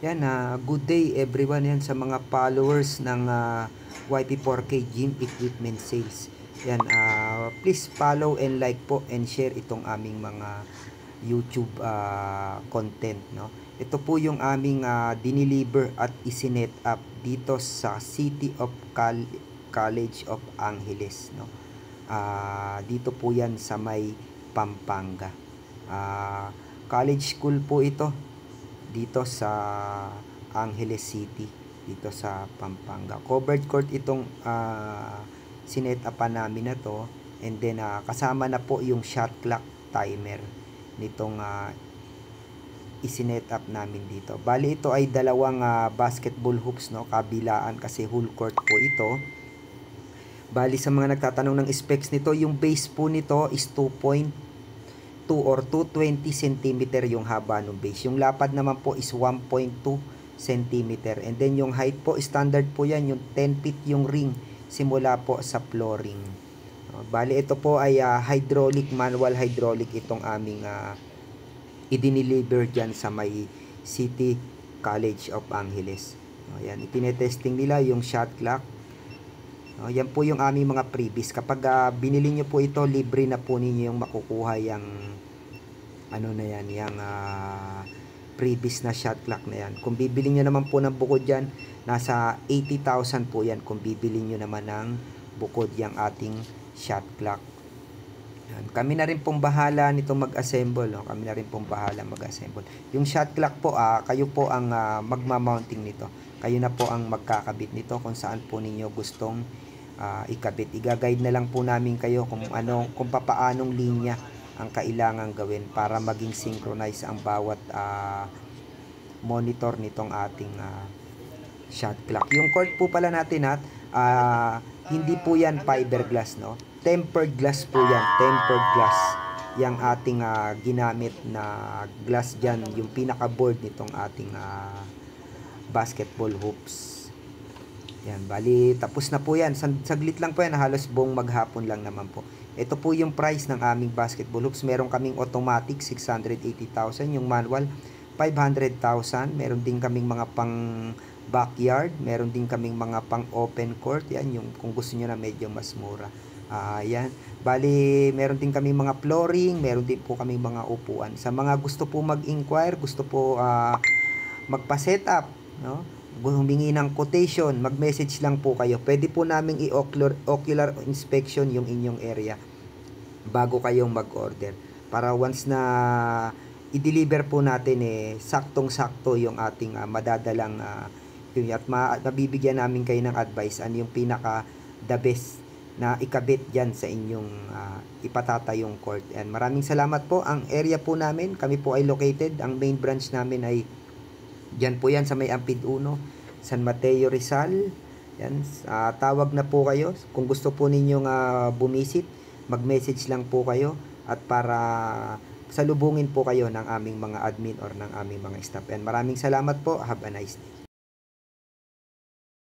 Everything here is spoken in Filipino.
Yan, good day everyone yan sa mga followers ng YP4K Gym Equipment Sales. Yan, please follow and like po and share itong aming mga YouTube content, no. Ito po yung aming dineliver at isinet up dito sa City of College of Angeles, no. Dito po yan sa may Pampanga. College school po ito dito sa Angeles City, dito sa Pampanga. Covered court itong sinet upan namin na to, and then kasama na po yung shot clock timer nitong isinet up namin dito. Bali ito ay dalawang basketball hoops, no, kabilaan kasi whole court po ito. Bali sa mga nagtatanong ng specs nito, yung base po nito is 2.2 or 220 cm yung haba ng base. Yung lapad naman po is 1.2 cm. And then yung height po, standard po yan, yung 10 feet yung ring simula po sa flooring. Bali ito po ay hydraulic, manual hydraulic itong aming idiniliver dyan sa may City College of Angeles. Yan, itinetesting nila yung shot clock. Yan po yung aming mga freebies. Kapag binili nyo po ito, libre na po ninyo yung makukuha yung ano na yan, yung freebies na shot clock na yan. Kung bibili nyo naman po ng bukod yan, nasa 80,000 po yan kung bibili nyo naman ng bukod yung ating shot clock. Yan. Kami na rin pong bahala nito mag-assemble, no? Kami na rin pong bahala mag-assemble. Yung shot clock po, kayo po ang magma-mounting nito. Kayo na po ang magkakabit nito kung saan po ninyo gustong ikabit. Iga-guide na lang po namin kayo kung papaanong linya ang kailangan gawin para maging synchronize ang bawat monitor nitong ating shot clock. Yung cord po pala natin hindi po yan fiberglass, no. Tempered glass po yan, tempered glass. Yang ating ginamit na glass dyan, yung pinaka-board nitong ating basketball hoops. Yan, bali tapos na po yan. Saglit lang po yan, halos buong maghapon lang naman po. Ito po yung price ng aming basketball hoops. Meron kaming automatic 680,000, yung manual 500,000. Meron din kaming mga pang backyard, meron din kaming mga pang open court. Yan yung kung gusto niyo na medyo mas mura. Yan. Bali, meron din kaming mga flooring, meron din po kaming mga upuan. Sa mga gusto po mag-inquire, gusto po magpa-setup, no? Humingi ng quotation, mag-message lang po kayo. Pwede po naming i-ocular inspection yung inyong area bago kayong mag-order. Para once na i-deliver po natin, saktong-sakto yung ating madadalang at mabibigyan namin kayo ng advice ano yung pinaka the best na ikabit dyan sa inyong ipatatayong court. And maraming salamat po. Ang area po namin, kami po ay located, ang main branch namin ay dyan po yan sa may Ampid 1, San Mateo, Rizal. Yan, tawag na po kayo. Kung gusto po ninyong bumisit, mag-message lang po kayo at para salubungin po kayo ng aming mga admin or ng aming mga staff. And maraming salamat po. Have a nice day.